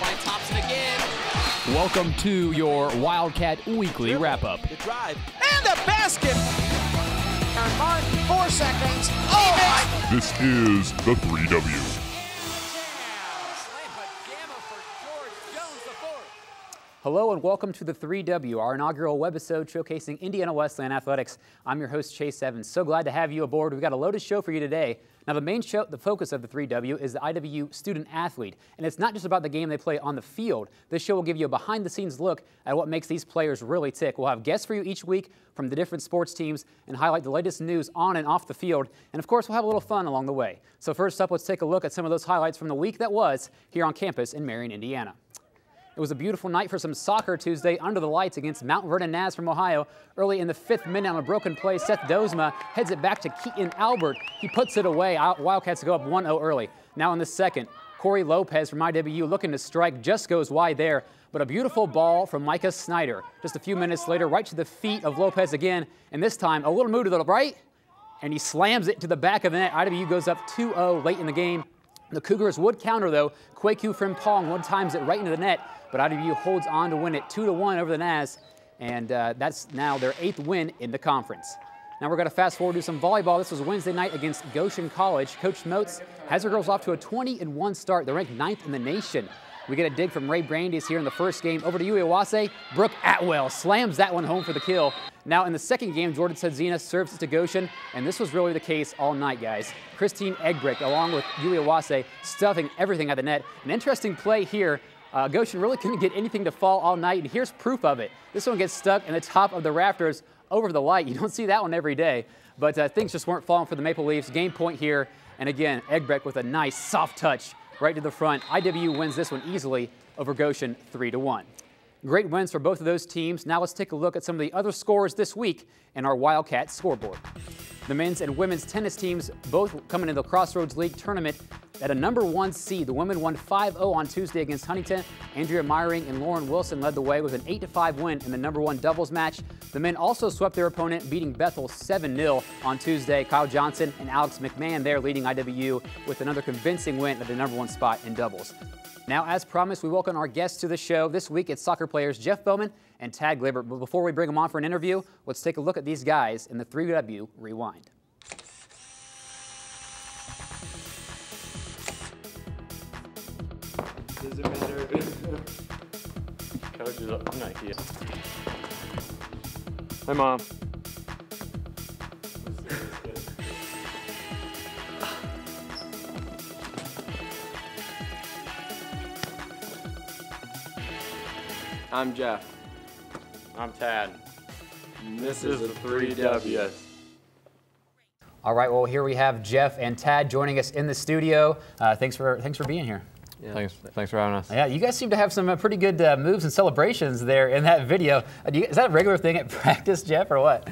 find Thompson again. Welcome to your Wildcat Weekly Wrap-up. The drive and the basket. Mark, 4 seconds. Oh my! This is the 3W. Hello and welcome to the 3W, our inaugural webisode showcasing Indiana Wesleyan athletics. I'm your host, Chase Evans. So glad to have you aboard. We've got a loaded show for you today. Now, the focus of the 3W is the IWU student athlete, and it's not just about the game they play on the field. This show will give you a behind-the-scenes look at what makes these players really tick. We'll have guests for you each week from the different sports teams and highlight the latest news on and off the field. And of course, we'll have a little fun along the way. So first up, let's take a look at some of those highlights from the week that was here on campus in Marion, Indiana. It was a beautiful night for some soccer Tuesday under the lights against Mount Vernon Naz from Ohio. Early in the 5th minute on a broken play, Seth Dozma heads it back to Keaton Albert. He puts it away. Wildcats go up 1-0 early. Now in the second, Corey Lopez from IWU looking to strike, just goes wide there. But a beautiful ball from Micah Snyder. Just a few minutes later, right to the feet of Lopez again. And this time, a little move to the right, and he slams it to the back of the net. IWU goes up 2-0 late in the game. The Cougars would counter, though. Kwaku Frimpong one times it right into the net, but IWU holds on to win it 2-1 over the Naz, and that's now their 8th win in the conference. Now we're going to fast forward to some volleyball. This was Wednesday night against Goshen College. Coach Motes has her girls off to a 20-1 start. They're ranked 9th in the nation. We get a dig from Ray Brandeis here in the first game. Over to Uiwase. Brooke Atwell slams that one home for the kill. Now in the second game, Jordan Sadzina serves it to Goshen, and this was really the case all night, guys. Christine Egbrick, along with Uiwase, stuffing everything at the net. An interesting play here. Goshen really couldn't get anything to fall all night, and here's proof of it. This one gets stuck in the top of the rafters over the light. You don't see that one every day, but things just weren't falling for the Maple Leafs. Game point here, and again, Egbrick with a nice soft touch right to the front. IWU wins this one easily over Goshen 3-1. Great wins for both of those teams. Now let's take a look at some of the other scores this week in our Wildcat scoreboard. The men's and women's tennis teams both coming into the Crossroads League tournament at a #1 seed. The women won 5-0 on Tuesday against Huntington. Andrea Meyering and Lauren Wilson led the way with an 8-5 win in the #1 doubles match. The men also swept their opponent, beating Bethel 7-0 on Tuesday. Kyle Johnson and Alex McMahon there leading IWU with another convincing win at the #1 spot in doubles. Now, as promised, we welcome our guests to the show. This week, it's soccer players Geoff Bowman and Tad Glibert. But before we bring them on for an interview, let's take a look at these guys in the 3W Rewind. Does it matter? Coach is up. I'm not here. Hi, Mom. I'm Geoff. I'm Tad. And this is the 3Ws. All right, well, here we have Geoff and Tad joining us in the studio. Thanks for being here. Yeah. Thanks for having us. Yeah, you guys seem to have some pretty good moves and celebrations there in that video. Is that a regular thing at practice, Geoff, or what?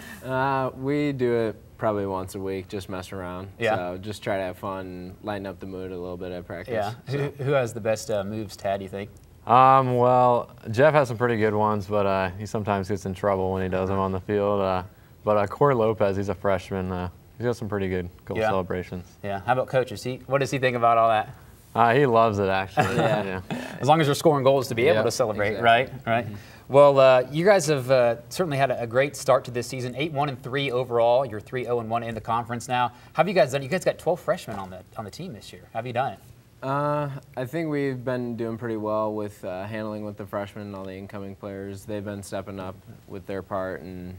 We do it probably once a week, just mess around. Yeah. So just try to have fun and lighten up the mood a little bit at practice. Yeah. So. Who has the best moves, Tad, do you think? Well, Geoff has some pretty good ones, but he sometimes gets in trouble when he does them on the field. But Corey Lopez, he's a freshman. He's got some pretty good goal celebrations. Yeah. How about Coach? What does he think about all that? He loves it, actually. Yeah. As long as you're scoring goals to be able to celebrate, exactly. Right? Mm-hmm. Well, you guys have certainly had a great start to this season. 8-1-3 overall. You're 3-0-1 in the conference now. How have you guys done? You guys got 12 freshmen on the team this year. How have you done it? I think we've been doing pretty well with handling with the freshmen and all the incoming players. They've been stepping up with their part, and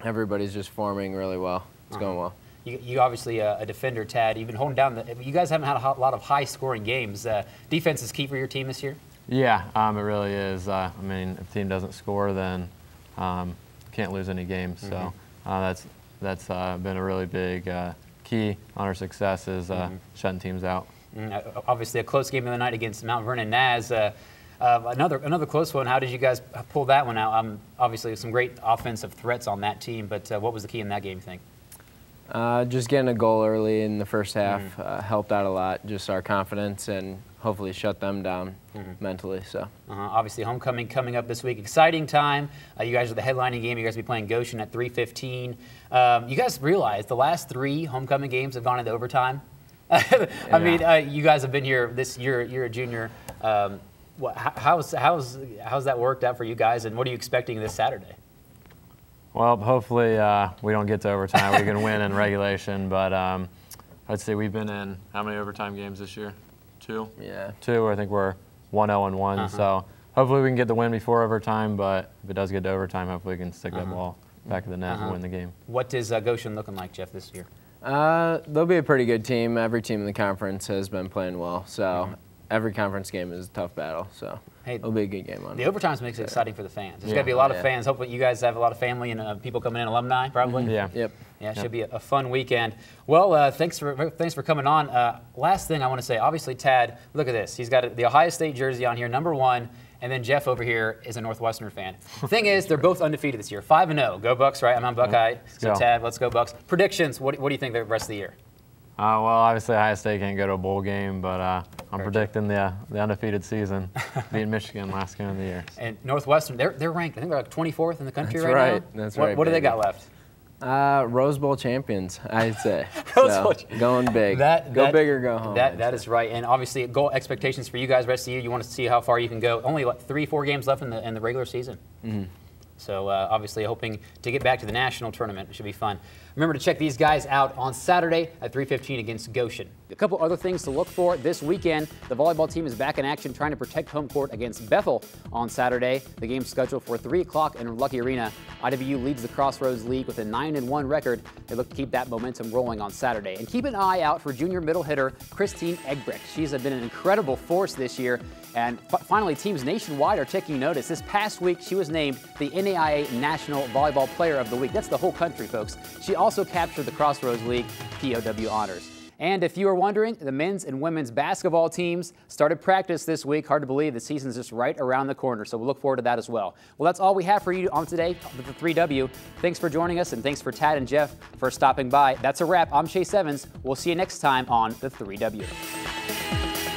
everybody's just forming really well. It's going well. You obviously a defender, Tad. You've been holding down you guys haven't had a lot of high-scoring games. Defense is key for your team this year? Yeah, it really is. I mean, if the team doesn't score, then can't lose any games. So that's been a really big key on our success is shutting teams out. Obviously, a close game of the night against Mount Vernon Naz. Another close one. How did you guys pull that one out? Obviously, some great offensive threats on that team, but what was the key in that game, you think? Just getting a goal early in the first half helped out a lot, just our confidence, and hopefully shut them down mentally. So obviously, homecoming coming up this week. Exciting time. You guys are the headlining game. You guys will be playing Goshen at 3:15. You guys realize the last 3 homecoming games have gone into overtime? I mean, you guys have been here this year. You're a junior. How's that worked out for you guys, and what are you expecting this Saturday? Well, hopefully we don't get to overtime. We can win in regulation, but let's see. We've been in how many overtime games this year? 2? Yeah. 2. I think we're 1-0-1. So hopefully we can get the win before overtime, but if it does get to overtime, hopefully we can stick that ball back of the net and win the game. What is Goshen looking like, Geoff, this year? They'll be a pretty good team. Every team in the conference has been playing well, so every conference game is a tough battle. So it'll be a good game on. The overtimes makes it exciting for the fans. There's got to be a lot of fans. Hopefully, you guys have a lot of family and people coming in, alumni, probably. Yeah. Yep. Yeah, it should be a fun weekend. Well, thanks for coming on. Last thing I want to say, obviously, Tad, look at this. He's got the Ohio State jersey on here, #1. And then Geoff over here is a Northwestern fan. Thing is, they're both undefeated this year, 5-0. Go Bucks, right? I'm on Buckeye. So Tad, let's go Bucks. Predictions. What do you think the rest of the year? Well, obviously Ohio State can't go to a bowl game, but I'm predicting the undefeated season, beating Michigan last game of the year. And Northwestern, they're ranked. I think they're like 24th in the country That's right right. now. That's right. What do they got left? Rose Bowl champions, I'd say. Rose Bowl going big. Go big or go home. That is right. And obviously, goal expectations for you guys rest of the year. You want to see how far you can go. Only 3-4 games left in the regular season. So obviously, hoping to get back to the national tournament. It should be fun. Remember to check these guys out on Saturday at 3:15 against Goshen. A couple other things to look for this weekend. The volleyball team is back in action trying to protect home court against Bethel on Saturday. The game's scheduled for 3 o'clock in Lucky Arena. IWU leads the Crossroads League with a 9-1 record. They look to keep that momentum rolling on Saturday. And keep an eye out for junior middle hitter Christine Egbrick. She's been an incredible force this year. And finally, teams nationwide are taking notice. This past week, she was named the NAIA National Volleyball Player of the Week. That's the whole country, folks. She also captured the Crossroads League POW honors. And if you were wondering, the men's and women's basketball teams started practice this week. Hard to believe the season's just right around the corner, so we'll look forward to that as well. Well, that's all we have for you on today with the 3W. Thanks for joining us, and thanks for Tad and Geoff for stopping by. That's a wrap. I'm Chase Evans. We'll see you next time on the 3W.